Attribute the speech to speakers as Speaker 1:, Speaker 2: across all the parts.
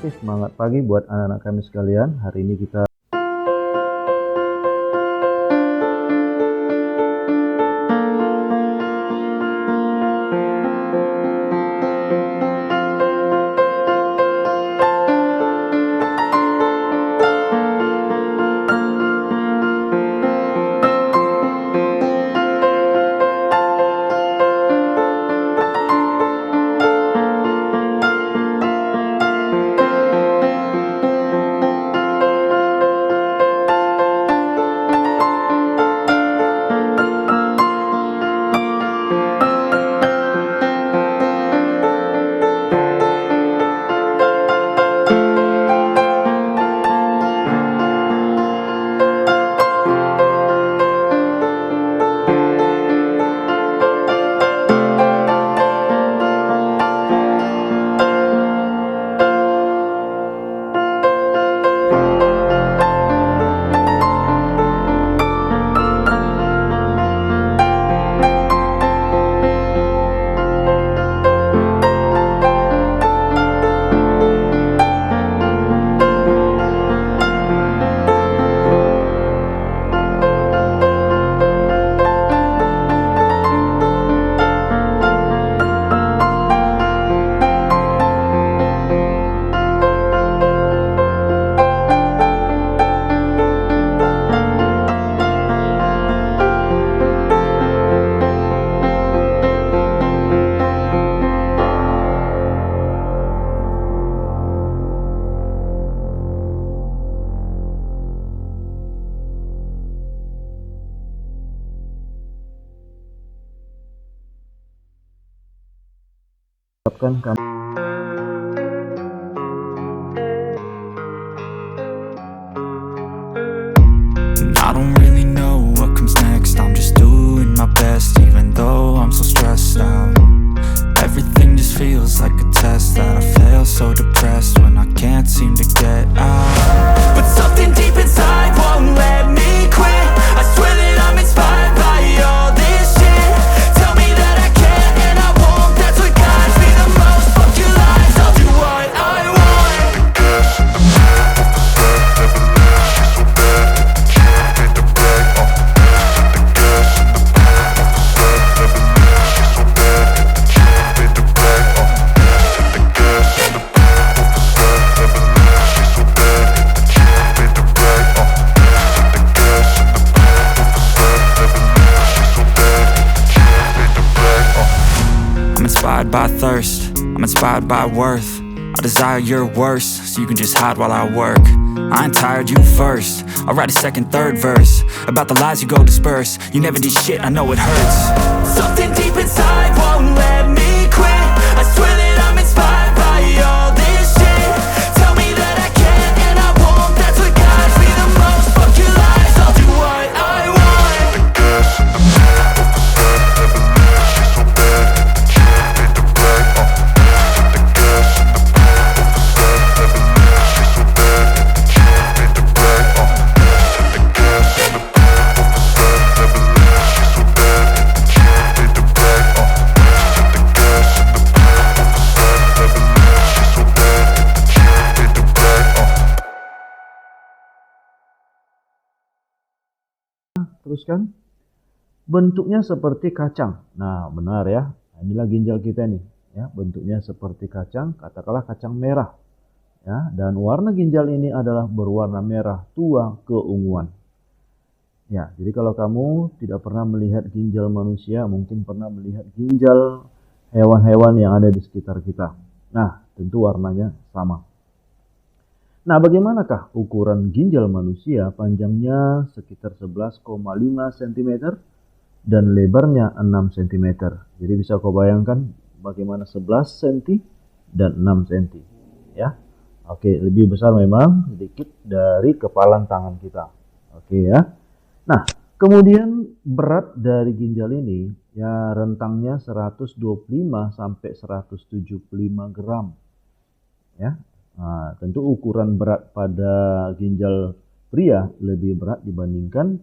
Speaker 1: kasih semangat pagi buat anak-anak kami sekalian. Hari ini kita ucapkan kamu
Speaker 2: I don't really know what comes next. I'm just doing my best, even though I'm so stressed out. Everything just feels like a test that I fail, so depressed when I can't seem to get out. But something deep inside won't let me quit. I swear that I'm inspired by all this shit. Tell me that I can and I won't. That's what guides me the most. Fuck your lies, I'll do what I want. I'm inspired by thirst, I'm inspired by worth. I desire your worst, so you can just hide while I work. I ain't tired, you first. I'll write a second, third verse about the lies you go disperse. You never did shit, I know it hurts. Something deep inside won't let me quit. I swear that I'm inspired by all this shit. Tell me that I can and I won't. That's what guides me the most. Fuck your lies, I'll do what I want.
Speaker 1: teruskan. Bentuknya seperti kacang. Nah, benar ya. Inilah ginjal kita nih, ya. Bentuknya seperti kacang, katakanlah kacang merah. Ya, dan warna ginjal ini adalah berwarna merah tua keunguan. Ya, jadi kalau kamu tidak pernah melihat ginjal manusia, mungkin pernah melihat ginjal hewan-hewan yang ada di sekitar kita. Nah, tentu warnanya sama. Nah, bagaimanakah ukuran ginjal manusia? Panjangnya sekitar 11,5 cm dan lebarnya 6 cm. Jadi bisa kau bayangkan bagaimana 11 cm dan 6 cm. Ya. Oke, lebih besar memang sedikit dari kepalan tangan kita. Oke ya. Nah, kemudian berat dari ginjal ini ya rentangnya 125 sampai 175 gram. Ya. Nah, tentu ukuran berat pada ginjal pria lebih berat dibandingkan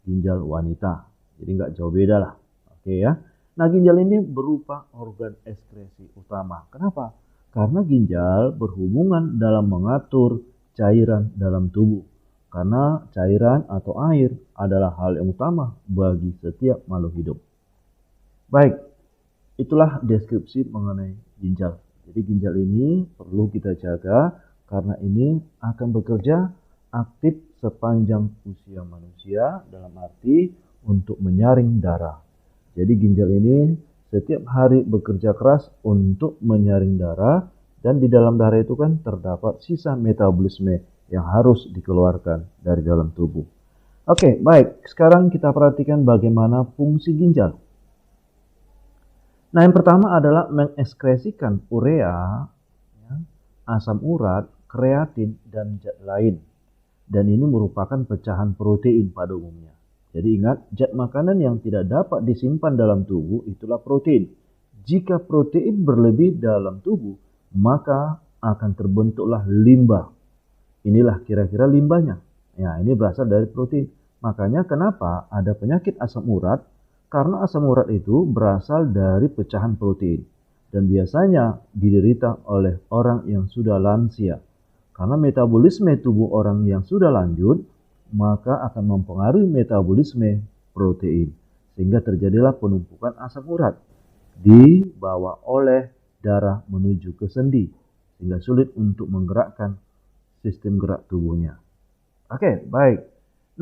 Speaker 1: ginjal wanita. Jadi nggak jauh beda lah. Oke ya. Nah, ginjal ini berupa organ ekskresi utama. Kenapa? Karena ginjal berhubungan dalam mengatur cairan dalam tubuh. Karena cairan atau air adalah hal yang utama bagi setiap makhluk hidup. Baik, itulah deskripsi mengenai ginjal. Jadi ginjal ini perlu kita jaga karena ini akan bekerja aktif sepanjang usia manusia dalam arti untuk menyaring darah. Jadi ginjal ini setiap hari bekerja keras untuk menyaring darah dan di dalam darah itu kan terdapat sisa metabolisme yang harus dikeluarkan dari dalam tubuh. Oke, baik. Sekarang kita perhatikan bagaimana fungsi ginjal. Nah, yang pertama adalah mengekskresikan urea, ya, asam urat, kreatin, dan zat lain. Dan ini merupakan pecahan protein pada umumnya. Jadi ingat, zat makanan yang tidak dapat disimpan dalam tubuh itulah protein. Jika protein berlebih dalam tubuh, maka akan terbentuklah limbah. Inilah kira-kira limbahnya. Ya, ini berasal dari protein. Makanya kenapa ada penyakit asam urat? Karena asam urat itu berasal dari pecahan protein. Dan biasanya diderita oleh orang yang sudah lansia. Karena metabolisme tubuh orang yang sudah lanjut, maka akan mempengaruhi metabolisme protein. Sehingga terjadilah penumpukan asam urat. Dibawa oleh darah menuju ke sendi. Sehingga sulit untuk menggerakkan sistem gerak tubuhnya. Oke, baik.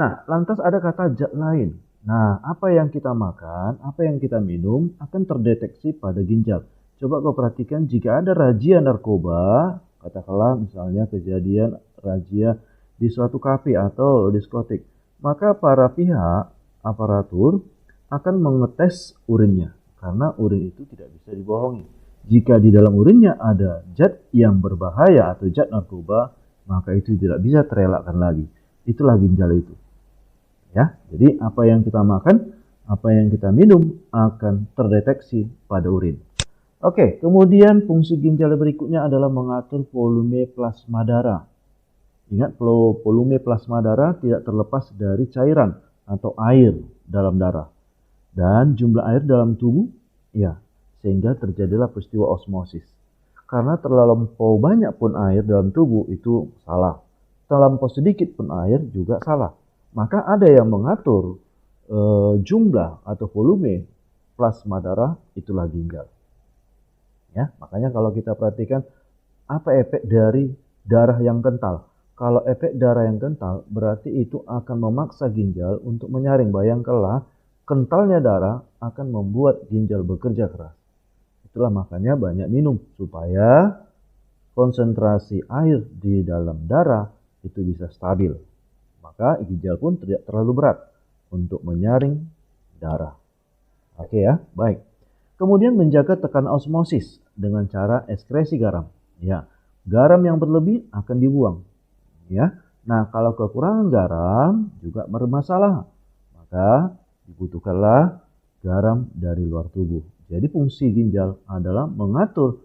Speaker 1: Nah, lantas ada kata zat lain. Nah, apa yang kita makan, apa yang kita minum akan terdeteksi pada ginjal. Coba kau perhatikan jika ada razia narkoba, katakanlah misalnya kejadian razia di suatu kafe atau diskotik, maka para pihak aparatur akan mengetes urinnya karena urin itu tidak bisa dibohongi. Jika di dalam urinnya ada zat yang berbahaya atau zat narkoba, maka itu tidak bisa terelakkan lagi. Itulah ginjal itu. Ya, jadi apa yang kita makan, apa yang kita minum akan terdeteksi pada urin. Oke, kemudian fungsi ginjal berikutnya adalah mengatur volume plasma darah. Ingat, volume plasma darah tidak terlepas dari cairan atau air dalam darah dan jumlah air dalam tubuh, ya, sehingga terjadilah peristiwa osmosis. Karena terlampau banyak pun air dalam tubuh itu salah, terlampau sedikit pun air juga salah. Maka ada yang mengatur jumlah atau volume plasma darah, itulah ginjal. Ya, makanya kalau kita perhatikan apa efek dari darah yang kental. Kalau efek darah yang kental berarti itu akan memaksa ginjal untuk menyaring. Bayangkanlah kentalnya darah akan membuat ginjal bekerja keras. Itulah makanya banyak minum supaya konsentrasi air di dalam darah itu bisa stabil. Maka ginjal pun tidak terlalu berat untuk menyaring darah. Oke ya, baik. Kemudian menjaga tekanan osmosis dengan cara ekskresi garam. Ya, garam yang berlebih akan dibuang. Ya, nah kalau kekurangan garam juga bermasalah, maka dibutuhkanlah garam dari luar tubuh. Jadi fungsi ginjal adalah mengatur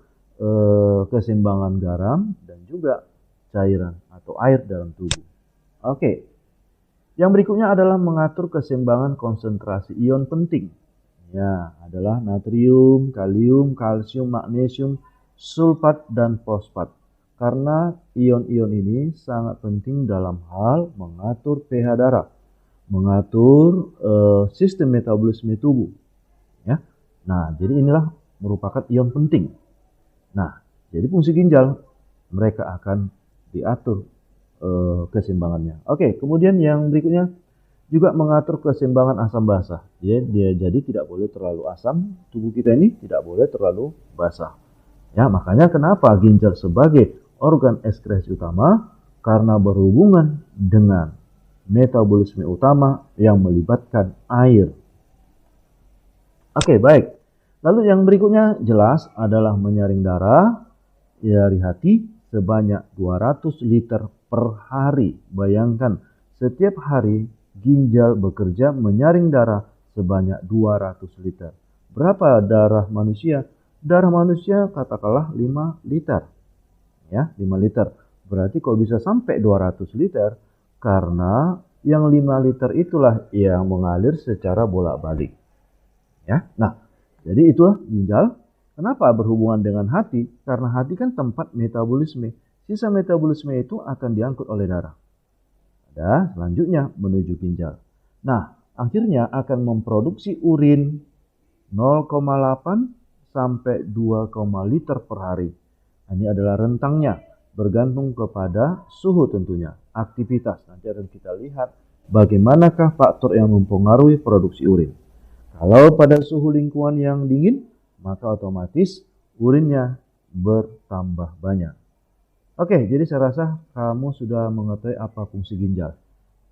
Speaker 1: keseimbangan garam dan juga cairan atau air dalam tubuh. Oke. Yang berikutnya adalah mengatur keseimbangan konsentrasi ion penting. Ya, adalah natrium, kalium, kalsium, magnesium, sulfat, dan fosfat. Karena ion-ion ini sangat penting dalam hal mengatur pH darah, mengatur sistem metabolisme tubuh. Ya. Nah, jadi inilah merupakan ion penting. Nah, jadi fungsi ginjal mereka akan diatur keseimbangannya. Oke, kemudian yang berikutnya juga mengatur keseimbangan asam basa. Ya, jadi tidak boleh terlalu asam, tubuh kita ini tidak boleh terlalu basah. Ya, makanya kenapa ginjal sebagai organ ekskresi utama karena berhubungan dengan metabolisme utama yang melibatkan air. Oke, baik. Lalu yang berikutnya jelas adalah menyaring darah dari hati sebanyak 200 liter per hari. Bayangkan, setiap hari ginjal bekerja menyaring darah sebanyak 200 liter. Berapa darah manusia? Darah manusia katakanlah 5 liter. Ya, 5 liter. Berarti kalau bisa sampai 200 liter, karena yang 5 liter itulah yang mengalir secara bolak-balik. Ya, nah, jadi itulah ginjal. Kenapa berhubungan dengan hati? Karena hati kan tempat metabolisme. Sisa metabolisme itu akan diangkut oleh darah. Ada selanjutnya menuju ginjal. Nah, akhirnya akan memproduksi urin 0,8 sampai 2, liter per hari. Ini adalah rentangnya, bergantung kepada suhu tentunya, aktivitas. Nanti akan kita lihat bagaimanakah faktor yang mempengaruhi produksi urin. Kalau pada suhu lingkungan yang dingin, maka otomatis urinnya bertambah banyak. Oke, jadi saya rasa kamu sudah mengetahui apa fungsi ginjal.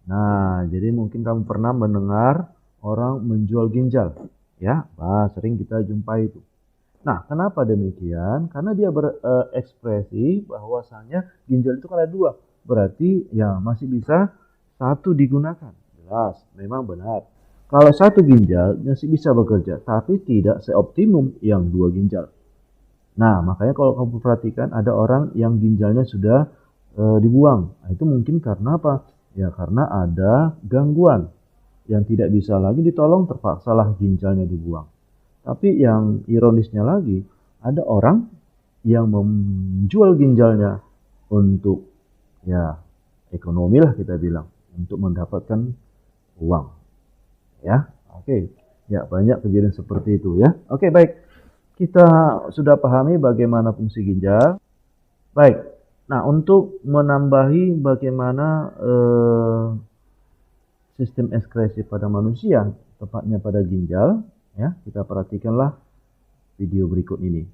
Speaker 1: Nah, jadi mungkin kamu pernah mendengar orang menjual ginjal. Ya, sering kita jumpai itu. Nah, kenapa demikian? Karena dia berekspresi bahwasanya ginjal itu kan ada 2. Berarti ya masih bisa 1 digunakan. Jelas, memang benar. Kalau 1 ginjal masih bisa bekerja, tapi tidak seoptimum yang 2 ginjal. Nah, makanya kalau kamu perhatikan ada orang yang ginjalnya sudah dibuang. Nah, itu mungkin karena apa? Ya karena ada gangguan yang tidak bisa lagi ditolong, terpaksalah ginjalnya dibuang. Tapi yang ironisnya lagi, ada orang yang menjual ginjalnya untuk ya ekonomi lah kita bilang, untuk mendapatkan uang. Ya, oke. Ya, banyak kejadian seperti itu ya. Oke, baik. Kita sudah pahami bagaimana fungsi ginjal. Baik, nah untuk menambahi bagaimana sistem ekskresi pada manusia, tepatnya pada ginjal, ya kita perhatikanlah video berikut ini.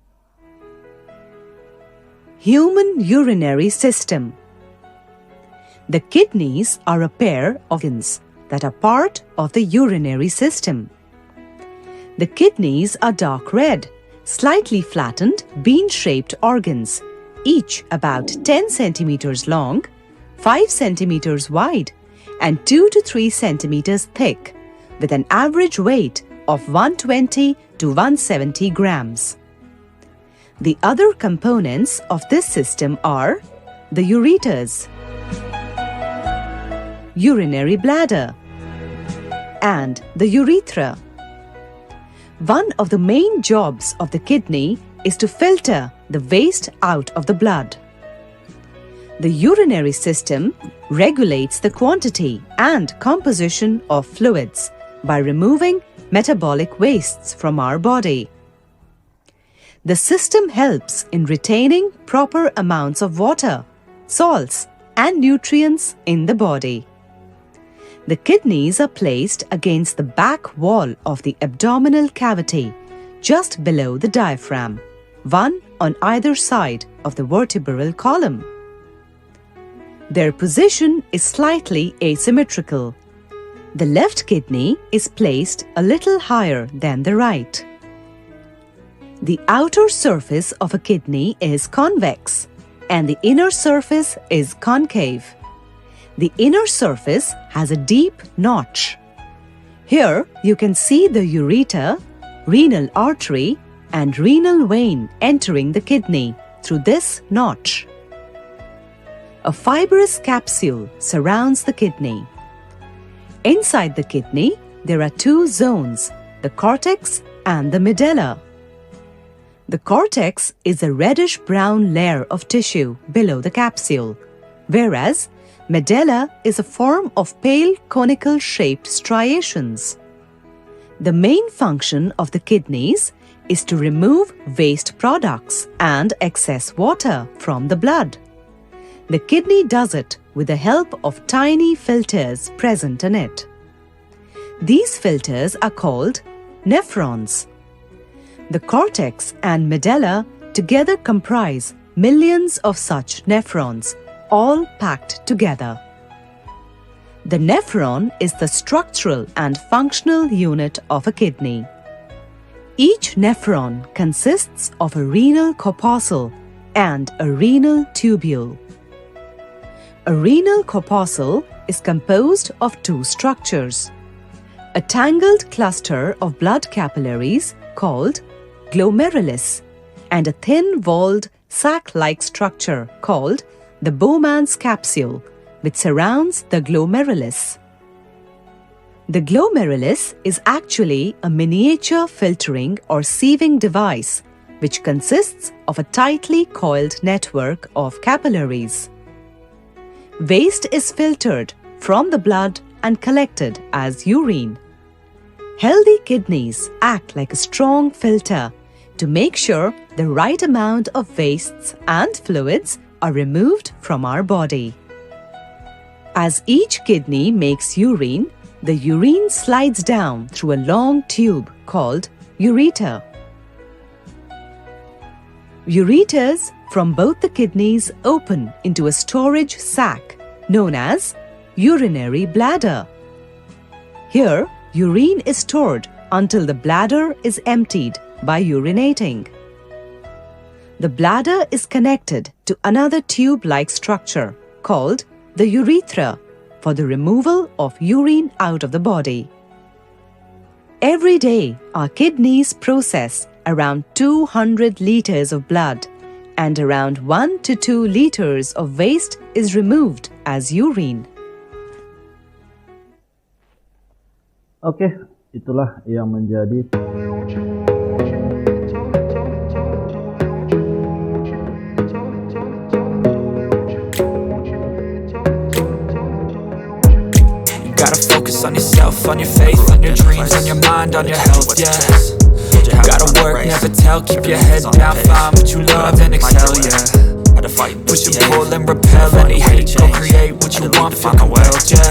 Speaker 3: Human urinary system. The kidneys are a pair of organs that are part of the urinary system. The kidneys are dark red, slightly flattened, bean-shaped organs, each about 10 centimeters long, 5 centimeters wide, and 2 to 3 centimeters thick, with an average weight of 120 to 170 grams. The other components of this system are the ureters, urinary bladder, and the urethra. One of the main jobs of the kidney is to filter the waste out of the blood. The urinary system regulates the quantity and composition of fluids by removing metabolic wastes from our body. The system helps in retaining proper amounts of water, salts, and nutrients in the body. The kidneys are placed against the back wall of the abdominal cavity, just below the diaphragm, one on either side of the vertebral column. Their position is slightly asymmetrical. The left kidney is placed a little higher than the right. The outer surface of a kidney is convex, and the inner surface is concave. The inner surface has a deep notch. Here you can see the ureter, renal artery, and renal vein entering the kidney through this notch. A fibrous capsule surrounds the kidney. Inside the kidney, there are 2 zones, the cortex and the medulla. The cortex is a reddish-brown layer of tissue below the capsule, whereas medulla is a form of pale conical-shaped striations. The main function of the kidneys is to remove waste products and excess water from the blood. The kidney does it with the help of tiny filters present in it. These filters are called nephrons. The cortex and medulla together comprise millions of such nephrons, all packed together. The nephron is the structural and functional unit of a kidney. Each nephron consists of a renal corpuscle and a renal tubule. A renal corpuscle is composed of 2 structures: a tangled cluster of blood capillaries called glomerulus and a thin-walled sac-like structure called the Bowman's capsule, which surrounds the glomerulus. The glomerulus is actually a miniature filtering or sieving device which consists of a tightly coiled network of capillaries. Waste is filtered from the blood and collected as urine. Healthy kidneys act like a strong filter to make sure the right amount of wastes and fluids are removed from our body. As each kidney makes urine, the urine slides down through a long tube called ureter. Ureters from both the kidneys open into a storage sac known as urinary bladder. Here, urine is stored until the bladder is emptied by urinating. The bladder is connected to another tube-like structure called the urethra for the removal of urine out of the body. Every day, our kidneys process around 200 liters of blood, and around 1 to 2 liters of waste is removed as urine.
Speaker 1: Oke, itulah yang menjadi
Speaker 2: Gotta focus on yourself, on your faith, on your dreams, on your mind, on your health, yeah. Gotta work, never tell, keep your head down, find what you love and excel, yeah. Push and pull and repel any hate, go create what you want, feel compelled, yeah.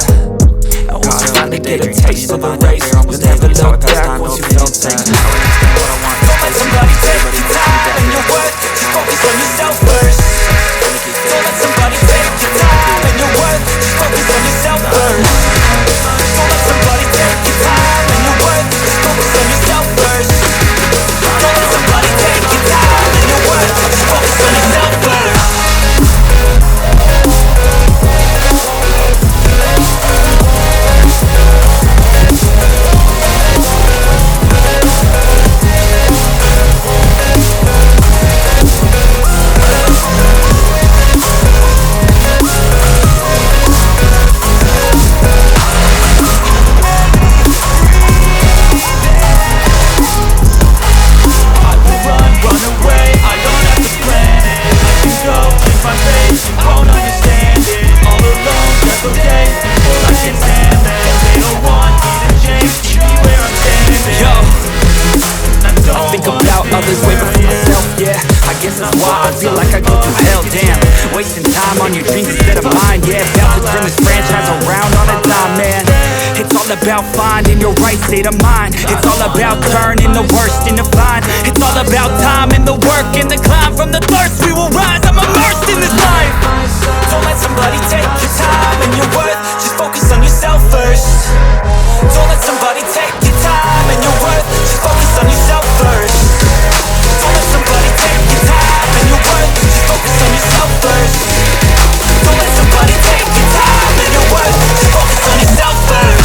Speaker 2: Once you finally get a taste of the race, you'll never look back once you felt safe. Don't let somebody take your time and your worth, just focus on yourself first. Don't let somebody take your time and your worth, just focus on yourself first. Don't let somebody take your time and your worth, just focus on yourself first. Don't let somebody take your time and your worth, just focus on yourself first. Wasting time on your dreams instead of mine, yeah. About to turn this franchise around on a dime, man. It's all about finding your right state of mind. It's all about turning the worst into fine. It's all about time and the work and the climb. From the thirst we will rise, I'm immersed in this life. Don't let somebody take your time and your worth, just focus on yourself first. Don't let somebody take your time and your worth, just focus on yourself first. Don't let somebody take your time and your worth, just focus on yourself first. Don't let somebody take your time and your worth, just focus on yourself first.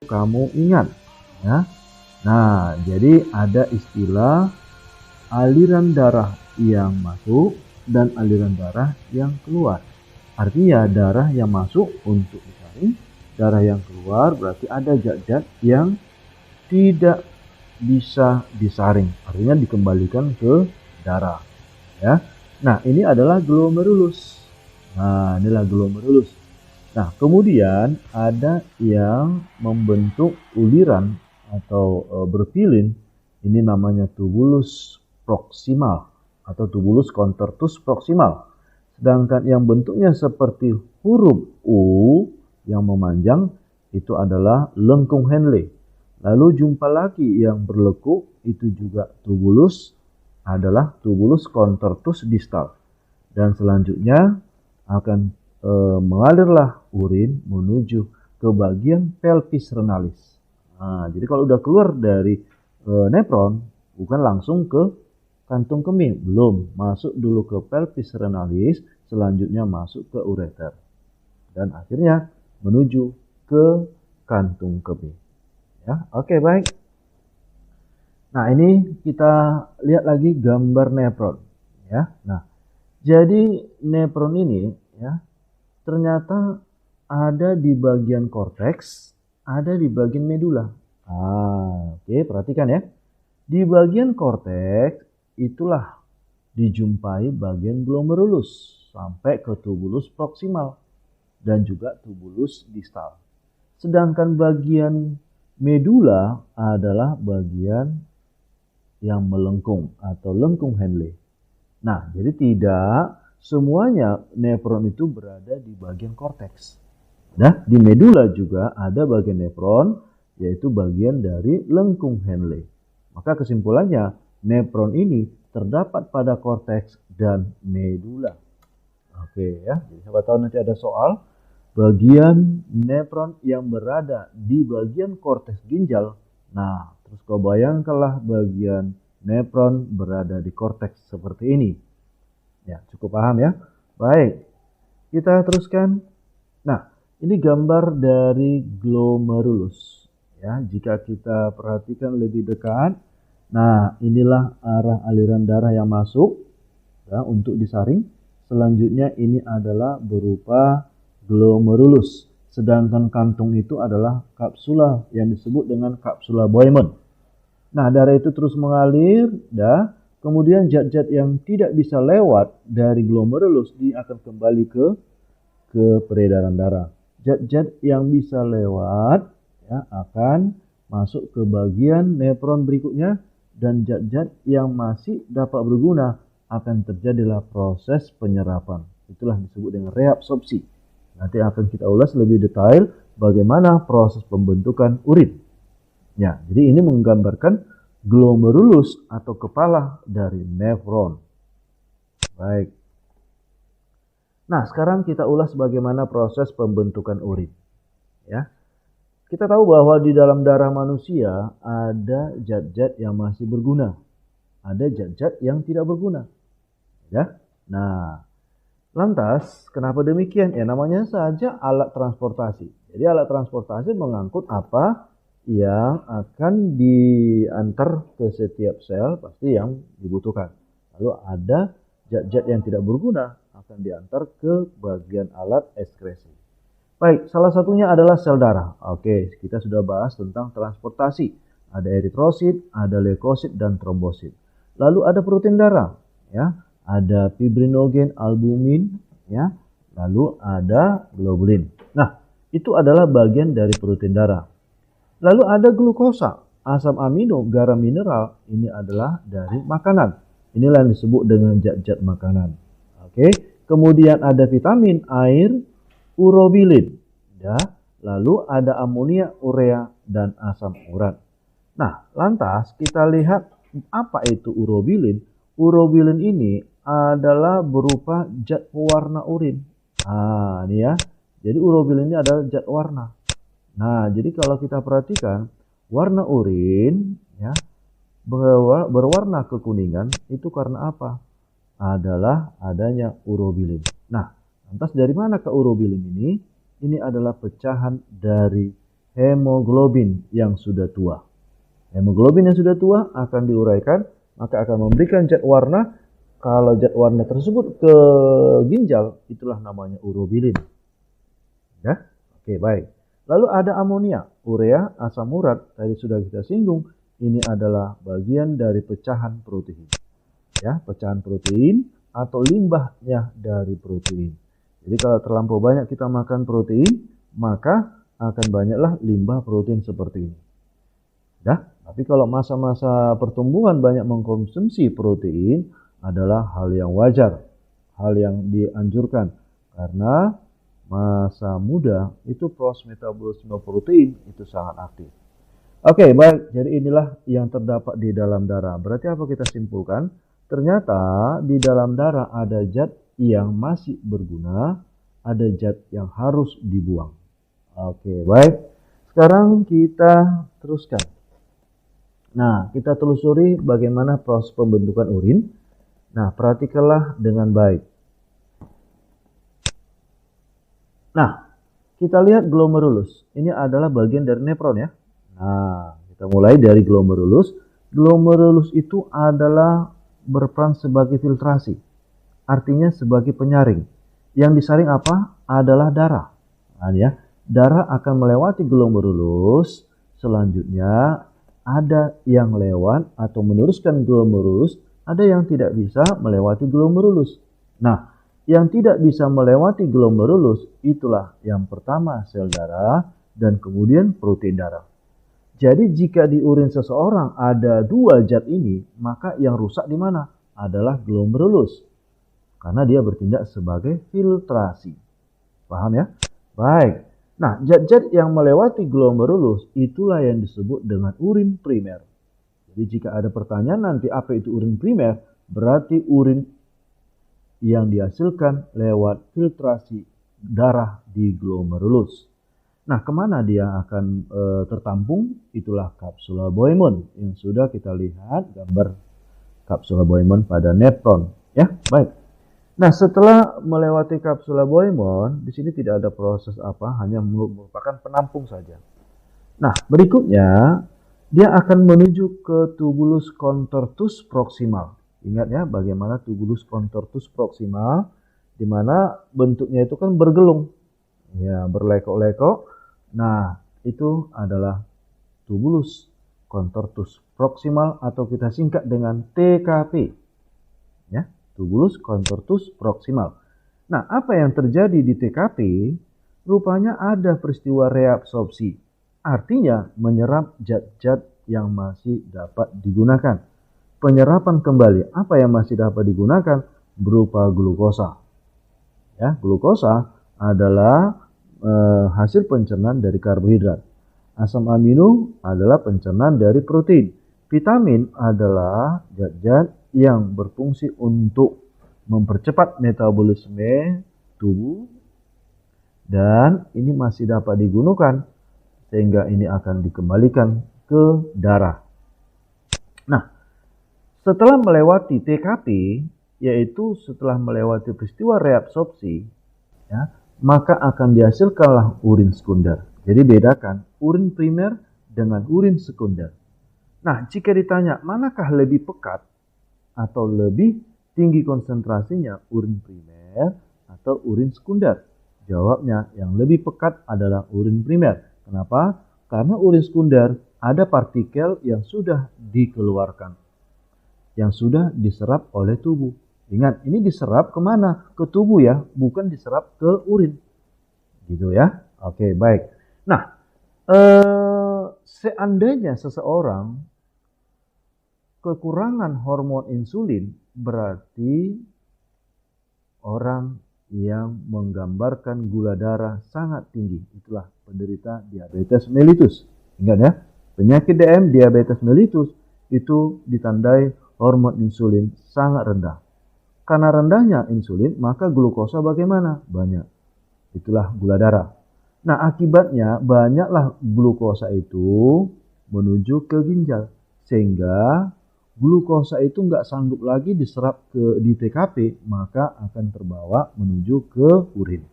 Speaker 1: Kamu ingat ya. Nah, jadi ada istilah aliran darah yang masuk dan aliran darah yang keluar. Artinya darah yang masuk untuk disaring, darah yang keluar berarti ada zat-zat yang tidak bisa disaring, artinya dikembalikan ke darah ya. Nah, ini adalah glomerulus. Nah, inilah glomerulus. Nah, kemudian ada yang membentuk uliran atau berpilin, ini namanya tubulus proksimal atau tubulus contortus proksimal. Sedangkan yang bentuknya seperti huruf U yang memanjang itu adalah lengkung Henle. Lalu jumpa lagi yang berlekuk, itu juga tubulus, adalah tubulus contortus distal. Dan selanjutnya akan mengalirlah urin menuju ke bagian pelvis renalis. Nah, jadi kalau udah keluar dari nefron, bukan langsung ke kantung kemih, belum, masuk dulu ke pelvis renalis, selanjutnya masuk ke ureter, dan akhirnya menuju ke kantung kemih. Ya, oke, baik. Nah, ini kita lihat lagi gambar nefron. Ya, nah, jadi nefron ini ya ternyata ada di bagian korteks, ada di bagian medula. Oke, perhatikan ya. Di bagian korteks itulah dijumpai bagian glomerulus sampai ke tubulus proksimal dan juga tubulus distal. Sedangkan bagian medula adalah bagian yang melengkung atau lengkung Henle. Nah, jadi tidak semuanya nefron itu berada di bagian korteks. Nah, di medula juga ada bagian nefron, yaitu bagian dari lengkung Henle. Maka kesimpulannya, nefron ini terdapat pada korteks dan medula. Oke ya, jadi siapa tahu nanti ada soal bagian nefron yang berada di bagian korteks ginjal. Nah, terus kau bayangkanlah bagian nefron berada di korteks seperti ini. Ya, cukup paham ya? Baik, kita teruskan. Nah, ini gambar dari glomerulus. Ya, jika kita perhatikan lebih dekat, nah inilah arah aliran darah yang masuk ya, untuk disaring. Selanjutnya ini adalah berupa glomerulus. Sedangkan kantung itu adalah kapsula yang disebut dengan kapsula Bowman. Nah, darah itu terus mengalir, kemudian zat-zat yang tidak bisa lewat dari glomerulus dia akan kembali ke peredaran darah. Zat-zat yang bisa lewat ya, akan masuk ke bagian nefron berikutnya, dan zat-zat yang masih dapat berguna akan terjadilah proses penyerapan. Itulah disebut dengan reabsorpsi. Nanti akan kita ulas lebih detail bagaimana proses pembentukan urin. Ya, jadi ini menggambarkan glomerulus atau kepala dari nefron. Baik. Nah, sekarang kita ulas bagaimana proses pembentukan urin. Ya. Kita tahu bahwa di dalam darah manusia ada zat-zat yang masih berguna. Ada zat-zat yang tidak berguna. Ya. Nah, lantas kenapa demikian? Ya, namanya saja alat transportasi. Jadi alat transportasi mengangkut apa yang akan diantar ke setiap sel pasti yang dibutuhkan. Lalu ada zat-zat yang tidak berguna akan diantar ke bagian alat ekskresi. Baik, salah satunya adalah sel darah. Oke, kita sudah bahas tentang transportasi. Ada eritrosit, ada leukosit, dan trombosit. Lalu ada protein darah, ya. Ada fibrinogen, albumin, ya. Lalu ada globulin. Nah, itu adalah bagian dari protein darah. Lalu ada glukosa, asam amino, garam mineral. Ini adalah dari makanan. Inilah yang disebut dengan zat-zat makanan. Oke, kemudian ada vitamin, air, urobilin, ya. Lalu ada amonia, urea, dan asam urat. Nah, lantas kita lihat apa itu urobilin. Urobilin ini adalah berupa zat pewarna urin. Nah, ini ya. Jadi urobilin ini adalah zat warna. Nah, jadi kalau kita perhatikan warna urin ya berwarna kekuningan itu karena apa? Adalah adanya urobilin. Nah, lantas dari mana ke urobilin ini? Ini adalah pecahan dari hemoglobin yang sudah tua. Hemoglobin yang sudah tua akan diuraikan, maka akan memberikan zat warna. Kalau zat warna tersebut ke ginjal, itulah namanya urobilin. Ya, oke, baik. Lalu ada amonia, urea, asam urat. Tadi sudah kita singgung. Ini adalah bagian dari pecahan protein. Ya, pecahan protein atau limbahnya dari protein. Jadi kalau terlampau banyak kita makan protein, maka akan banyaklah limbah protein seperti ini. Ya, tapi kalau masa-masa pertumbuhan banyak mengkonsumsi protein adalah hal yang wajar, hal yang dianjurkan. Karena masa muda itu proses metabolisme protein itu sangat aktif. Oke, baik. Jadi inilah yang terdapat di dalam darah. Berarti apa kita simpulkan? Ternyata di dalam darah ada zat yang masih berguna, ada zat yang harus dibuang. Oke, baik. Sekarang kita teruskan. Nah, kita telusuri bagaimana proses pembentukan urin. Nah, perhatikanlah dengan baik. Nah, kita lihat glomerulus. Ini adalah bagian dari nefron ya. Nah, kita mulai dari glomerulus. Glomerulus itu adalah berperan sebagai filtrasi. Artinya sebagai penyaring. Yang disaring apa? Adalah darah. Nah, ya. Darah akan melewati glomerulus. Selanjutnya ada yang lewat atau meneruskan glomerulus. Ada yang tidak bisa melewati glomerulus. Nah, yang tidak bisa melewati glomerulus itulah yang pertama sel darah dan kemudian protein darah. Jadi jika di urin seseorang ada dua zat ini, maka yang rusak di mana? Adalah glomerulus. Karena dia bertindak sebagai filtrasi. Paham ya? Baik. Nah, zat-zat yang melewati glomerulus itulah yang disebut dengan urin primer. Jadi jika ada pertanyaan nanti apa itu urin primer, berarti urin yang dihasilkan lewat filtrasi darah di glomerulus. Nah, kemana dia akan tertampung? Itulah kapsula Bowman yang sudah kita lihat gambar kapsula Bowman pada nefron. Ya, baik. Nah, setelah melewati kapsula Bowman, di sini tidak ada proses apa, hanya merupakan penampung saja. Nah, berikutnya dia akan menuju ke tubulus contortus proximal. Ingat ya bagaimana tubulus contortus proximal, di mana bentuknya itu kan bergelung, ya berlekok-lekok. Nah, itu adalah tubulus contortus proximal atau kita singkat dengan TKP. Ya, tubulus contortus proximal. Nah, apa yang terjadi di TKP? Rupanya ada peristiwa reabsorpsi. Artinya menyerap zat-zat yang masih dapat digunakan. Penyerapan kembali apa yang masih dapat digunakan berupa glukosa. Ya, glukosa adalah hasil pencernaan dari karbohidrat. Asam amino adalah pencernaan dari protein. Vitamin adalah zat-zat yang berfungsi untuk mempercepat metabolisme tubuh dan ini masih dapat digunakan sehingga ini akan dikembalikan ke darah. Nah, setelah melewati TKP, yaitu setelah melewati peristiwa reabsorpsi, ya, maka akan dihasilkanlah urin sekunder. Jadi bedakan urin primer dengan urin sekunder. Nah, jika ditanya manakah lebih pekat atau lebih tinggi konsentrasinya, urin primer atau urin sekunder? Jawabnya yang lebih pekat adalah urin primer. Kenapa? Karena urin sekunder ada partikel yang sudah dikeluarkan, yang sudah diserap oleh tubuh. Ingat, ini diserap kemana? Ke tubuh ya, bukan diserap ke urin. Gitu ya. Oke, baik. Nah, seandainya seseorang kekurangan hormon insulin, berarti orang yang menggambarkan gula darah sangat tinggi. Itulah penderita diabetes mellitus. Ingat ya, penyakit DM diabetes mellitus itu ditandai hormon insulin sangat rendah. Karena rendahnya insulin, maka glukosa bagaimana? Banyak. Itulah gula darah. Nah, akibatnya banyaklah glukosa itu menuju ke ginjal. Sehingga glukosa itu nggak sanggup lagi diserap di TKP, maka akan terbawa menuju ke urin.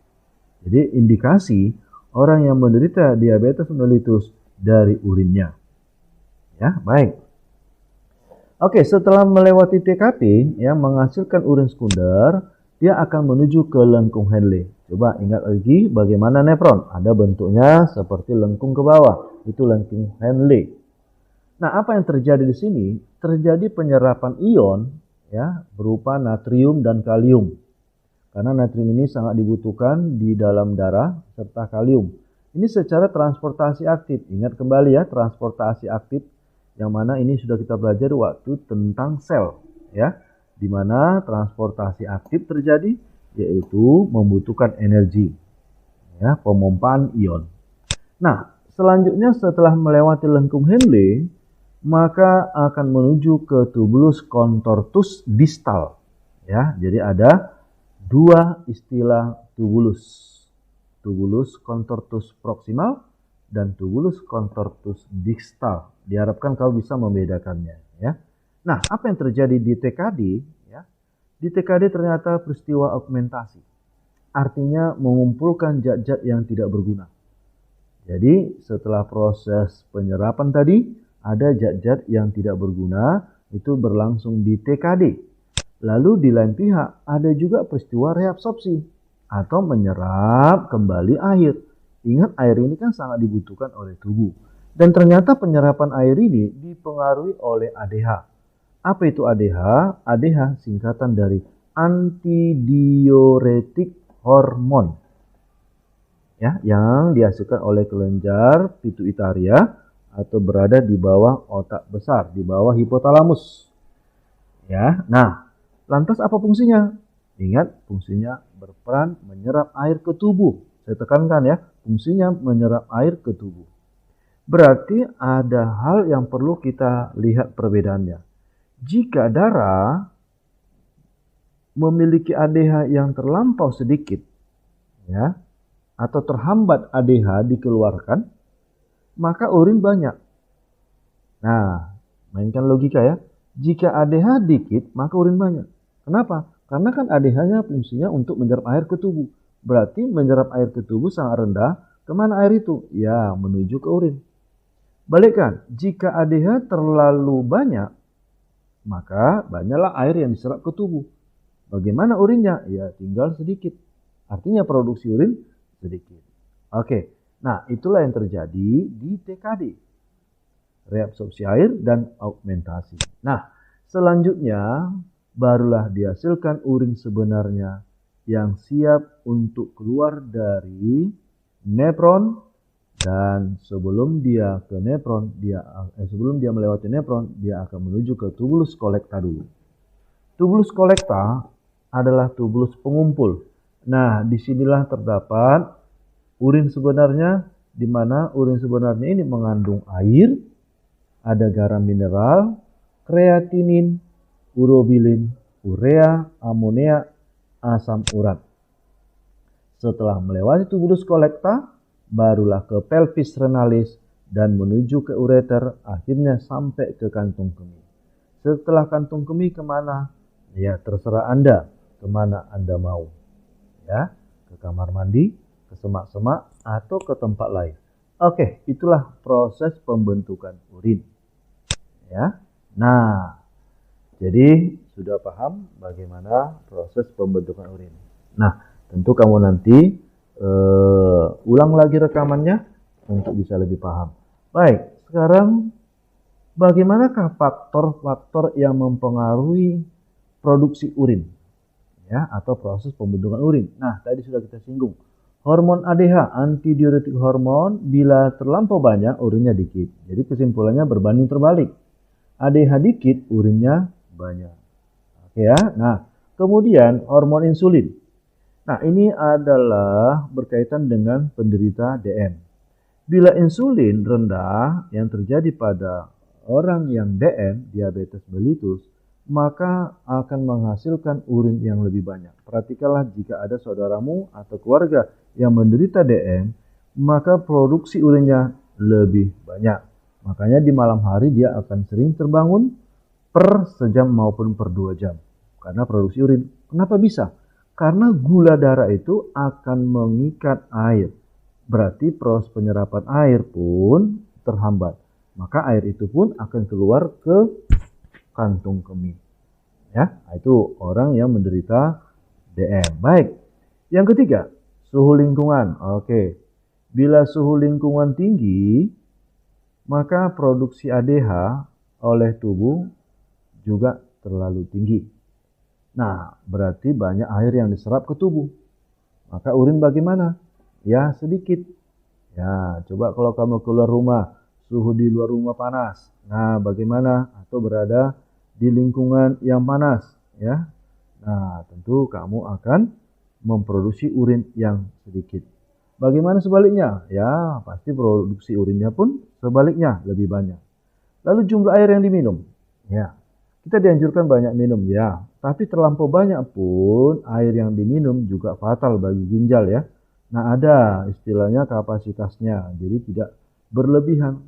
Speaker 1: Jadi indikasi orang yang menderita diabetes mellitus dari urinnya. Ya, baik. Oke, setelah melewati TKP, ya, menghasilkan urin sekunder, dia akan menuju ke lengkung Henle. Coba ingat lagi bagaimana nefron. Ada bentuknya seperti lengkung ke bawah. Itu lengkung Henle. Nah, apa yang terjadi di sini? Terjadi penyerapan ion, ya, berupa natrium dan kalium. Karena natrium ini sangat dibutuhkan di dalam darah serta kalium. Ini secara transportasi aktif. Ingat kembali ya, transportasi aktif. Yang mana ini sudah kita belajar waktu tentang sel, ya, di mana transportasi aktif terjadi, yaitu membutuhkan energi, ya, pemompaan ion. Nah, selanjutnya setelah melewati lengkung Henle, maka akan menuju ke tubulus contortus distal, ya. Jadi ada dua istilah tubulus. Tubulus contortus proximal dan tubulus contortus distal. Diharapkan kau bisa membedakannya, ya. Nah, apa yang terjadi di TKD, ya? Di TKD ternyata peristiwa augmentasi. Artinya mengumpulkan zat-zat yang tidak berguna. Jadi, setelah proses penyerapan tadi, ada zat-zat yang tidak berguna, itu berlangsung di TKD. Lalu di lain pihak, ada juga peristiwa reabsorpsi atau menyerap kembali air. Ingat, air ini kan sangat dibutuhkan oleh tubuh. Dan ternyata penyerapan air ini dipengaruhi oleh ADH. Apa itu ADH? ADH singkatan dari antidiuretik hormon, ya, yang dihasilkan oleh kelenjar pituitaria atau berada di bawah otak besar, di bawah hipotalamus. Ya, nah, lantas apa fungsinya? Ingat, fungsinya berperan menyerap air ke tubuh. Saya tekankan ya, fungsinya menyerap air ke tubuh. Berarti ada hal yang perlu kita lihat perbedaannya. Jika darah memiliki ADH yang terlampau sedikit, ya, atau terhambat ADH dikeluarkan, maka urin banyak. Nah, mainkan logika ya. Jika ADH dikit, maka urin banyak. Kenapa? Karena kan ADH-nya fungsinya untuk menyerap air ke tubuh. Berarti menyerap air ke tubuh sangat rendah. Kemana air itu? Ya, menuju ke urin. Balikkan, jika ADH terlalu banyak, maka banyaklah air yang diserap ke tubuh. Bagaimana urinnya? Ya, tinggal sedikit. Artinya produksi urin sedikit. Oke, nah itulah yang terjadi di TKD. Reabsorpsi air dan augmentasi. Nah, selanjutnya barulah dihasilkan urin sebenarnya yang siap untuk keluar dari nefron. Dan sebelum dia ke nefron, sebelum dia melewati nefron, dia akan menuju ke tubulus kolekta dulu. Tubulus kolekta adalah tubulus pengumpul. Nah, disinilah terdapat urin sebenarnya, di mana urin sebenarnya ini mengandung air, ada garam mineral, kreatinin, urobilin, urea, amonia, asam urat. Setelah melewati tubulus kolekta, barulah ke pelvis renalis dan menuju ke ureter, akhirnya sampai ke kantung kemih. Setelah kantung kemih kemana? Ya, terserah Anda, kemana Anda mau. Ya, ke kamar mandi, ke semak-semak, atau ke tempat lain. Oke, itulah proses pembentukan urin. Ya, nah, jadi sudah paham bagaimana proses pembentukan urin. Nah, tentu kamu nanti ulang lagi rekamannya untuk bisa lebih paham. Baik, sekarang bagaimanakah faktor-faktor yang mempengaruhi produksi urin, ya, atau proses pembentukan urin? Nah, tadi sudah kita singgung. Hormon ADH, antidiuretik hormon, bila terlampau banyak, urinnya dikit. Jadi kesimpulannya berbanding terbalik. ADH dikit, urinnya banyak. Oke ya. Nah, kemudian hormon insulin. Nah, ini adalah berkaitan dengan penderita DM. Bila insulin rendah yang terjadi pada orang yang DM, diabetes mellitus, maka akan menghasilkan urin yang lebih banyak. Perhatikanlah jika ada saudaramu atau keluarga yang menderita DM, maka produksi urinnya lebih banyak. Makanya di malam hari dia akan sering terbangun per sejam maupun per 2 jam. Karena produksi urin. Kenapa bisa? Karena gula darah itu akan mengikat air. Berarti proses penyerapan air pun terhambat. Maka air itu pun akan keluar ke kantung kemih. Ya, itu orang yang menderita DM. Baik. Yang ketiga, suhu lingkungan. Oke. Bila suhu lingkungan tinggi, maka produksi ADH oleh tubuh juga terlalu tinggi. Nah, berarti banyak air yang diserap ke tubuh. Maka urin bagaimana? Ya, sedikit. Ya, coba kalau kamu keluar rumah, suhu di luar rumah panas. Nah, bagaimana? Atau berada di lingkungan yang panas, ya. Nah, tentu kamu akan memproduksi urin yang sedikit. Bagaimana sebaliknya? Ya, pasti produksi urinnya pun sebaliknya lebih banyak. Lalu jumlah air yang diminum. Ya. Kita dianjurkan banyak minum ya, tapi terlampau banyak pun air yang diminum juga fatal bagi ginjal ya. Nah, ada istilahnya kapasitasnya, jadi tidak berlebihan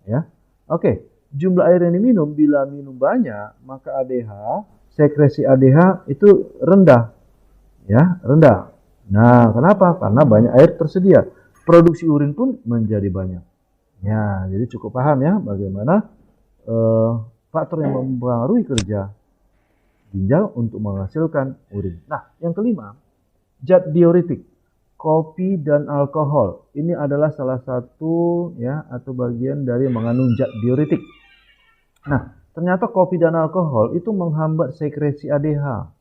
Speaker 1: ya. Oke, jumlah air yang diminum bila minum banyak, maka ADH, sekresi ADH itu rendah ya, rendah. Nah, kenapa? Karena banyak air tersedia. Produksi urin pun menjadi banyak. Ya, jadi cukup paham ya bagaimana faktor yang mempengaruhi kerja ginjal untuk menghasilkan urin. Nah, yang kelima, zat diuretik, kopi dan alkohol. Ini adalah salah satu ya atau bagian dari mengandung zat diuretik. Nah, ternyata kopi dan alkohol itu menghambat sekresi ADH.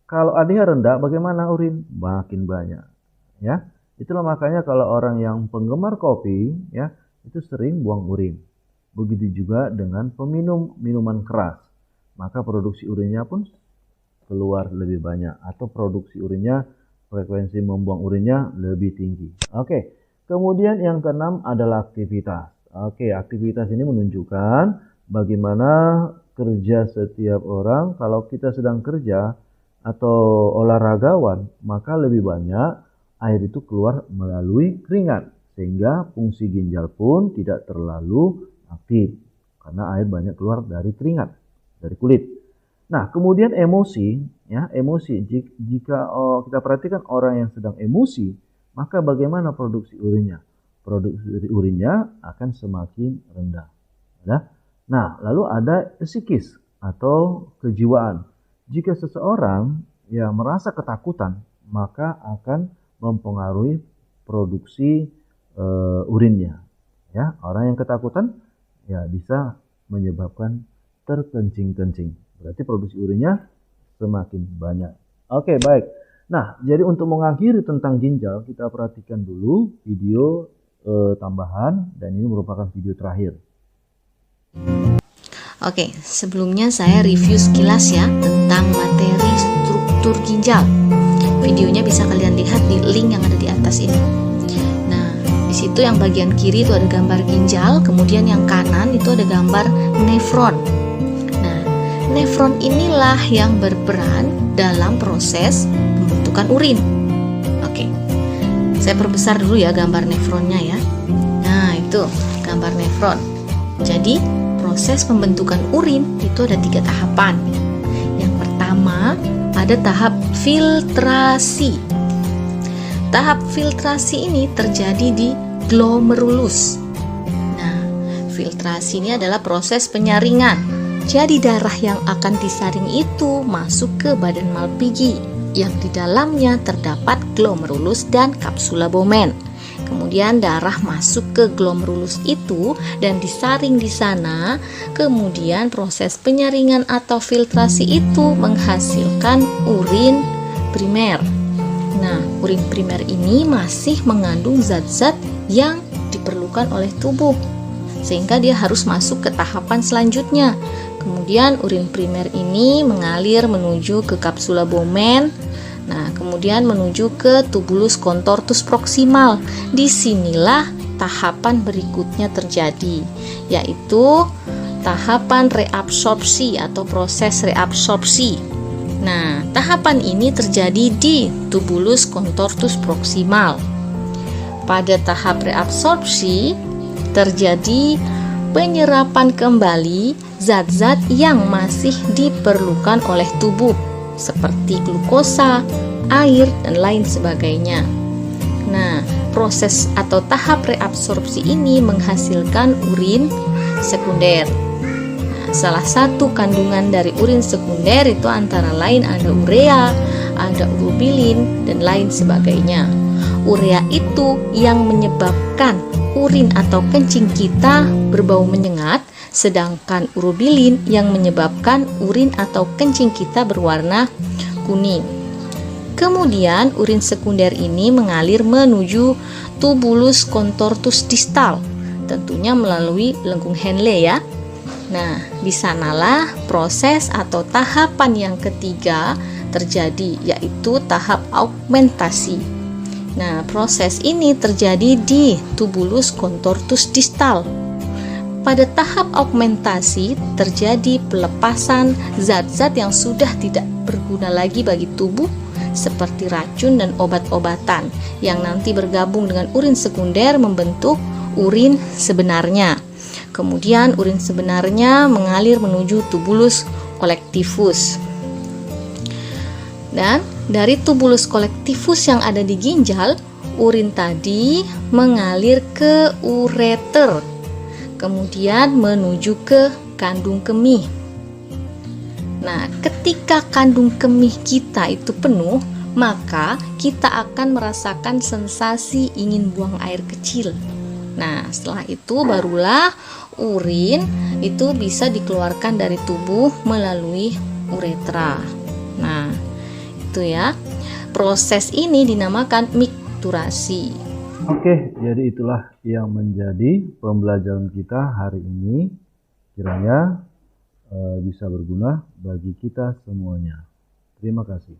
Speaker 1: Kalau ADH rendah, bagaimana urin? Makin banyak. Ya, itulah makanya kalau orang yang penggemar kopi ya itu sering buang urin. Begitu juga dengan peminum minuman keras, maka produksi urinnya pun keluar lebih banyak atau produksi urinnya, frekuensi membuang urinnya lebih tinggi. Oke, kemudian yang keenam adalah aktivitas. Oke, aktivitas ini menunjukkan bagaimana kerja setiap orang. Kalau kita sedang kerja atau olahragawan, maka lebih banyak air itu keluar melalui keringat, sehingga fungsi ginjal pun tidak terlalu aktif karena air banyak keluar dari keringat, dari kulit. Nah, kemudian emosi ya, emosi jika kita perhatikan orang yang sedang emosi, maka bagaimana produksi urinnya? Produksi urinnya akan semakin rendah ya. Nah, lalu ada psikis atau kejiwaan. Jika seseorang ya merasa ketakutan, maka akan mempengaruhi produksi urinnya ya. Orang yang ketakutan ya bisa menyebabkan terkencing-kencing. Berarti produksi urinnya semakin banyak. Oke, baik. Nah, jadi untuk mengakhiri tentang ginjal, kita perhatikan dulu video tambahan dan ini merupakan video terakhir.
Speaker 4: Oke, sebelumnya saya review sekilas ya tentang materi struktur ginjal. Videonya bisa kalian lihat di link yang ada di atas ini. Di situ yang bagian kiri itu ada gambar ginjal, kemudian yang kanan itu ada gambar nefron. Nah, nefron inilah yang berperan dalam proses pembentukan urin. Oke, saya perbesar dulu ya gambar nefronnya ya. Nah, itu gambar nefron. Jadi, proses pembentukan urin itu ada 3 tahapan. Yang pertama, ada tahap filtrasi. Tahap filtrasi ini terjadi di glomerulus. Nah, filtrasi ini adalah proses penyaringan. Jadi darah yang akan disaring itu masuk ke badan Malpighi yang di dalamnya terdapat glomerulus dan kapsula Bowman. Kemudian darah masuk ke glomerulus itu dan disaring di sana. Kemudian proses penyaringan atau filtrasi itu menghasilkan urin primer. Nah, urin primer ini masih mengandung zat-zat yang diperlukan oleh tubuh, sehingga dia harus masuk ke tahapan selanjutnya. Kemudian urin primer ini mengalir menuju ke kapsula Bowman. Nah, kemudian menuju ke tubulus contortus proximal. Disinilah tahapan berikutnya terjadi, yaitu tahapan reabsorpsi atau proses reabsorpsi. Nah, tahapan ini terjadi di tubulus contortus proximal. Pada tahap reabsorpsi terjadi penyerapan kembali zat-zat yang masih diperlukan oleh tubuh seperti glukosa, air, dan lain sebagainya. Nah, proses atau tahap reabsorpsi ini menghasilkan urin sekunder. Salah satu kandungan dari urin sekunder itu antara lain ada urea, ada urobilin, dan lain sebagainya. Urea itu yang menyebabkan urin atau kencing kita berbau menyengat, sedangkan urobilin yang menyebabkan urin atau kencing kita berwarna kuning. Kemudian urin sekunder ini mengalir menuju tubulus contortus distal, tentunya melalui lengkung Henle ya. Nah, di sanalah proses atau tahapan yang ketiga terjadi, yaitu tahap augmentasi. Nah, proses ini terjadi di tubulus contortus distal. pada tahap augmentasi terjadi pelepasan zat-zat yang sudah tidak berguna lagi bagi tubuh seperti racun dan obat-obatan yang nanti bergabung dengan urin sekunder membentuk urin sebenarnya. Kemudian urin sebenarnya mengalir menuju tubulus colectivus. Dan dari tubulus colectivus yang ada di ginjal, urin tadi mengalir ke ureter, kemudian menuju ke kandung kemih. Nah, ketika kandung kemih kita itu penuh, maka kita akan merasakan sensasi ingin buang air kecil. Nah, setelah itu barulah urin itu bisa dikeluarkan dari tubuh melalui uretra. Nah, itu ya. Proses ini dinamakan mikturasi.
Speaker 1: Oke, jadi itulah yang menjadi pembelajaran kita hari ini. Kiranya bisa berguna bagi kita semuanya. Terima kasih.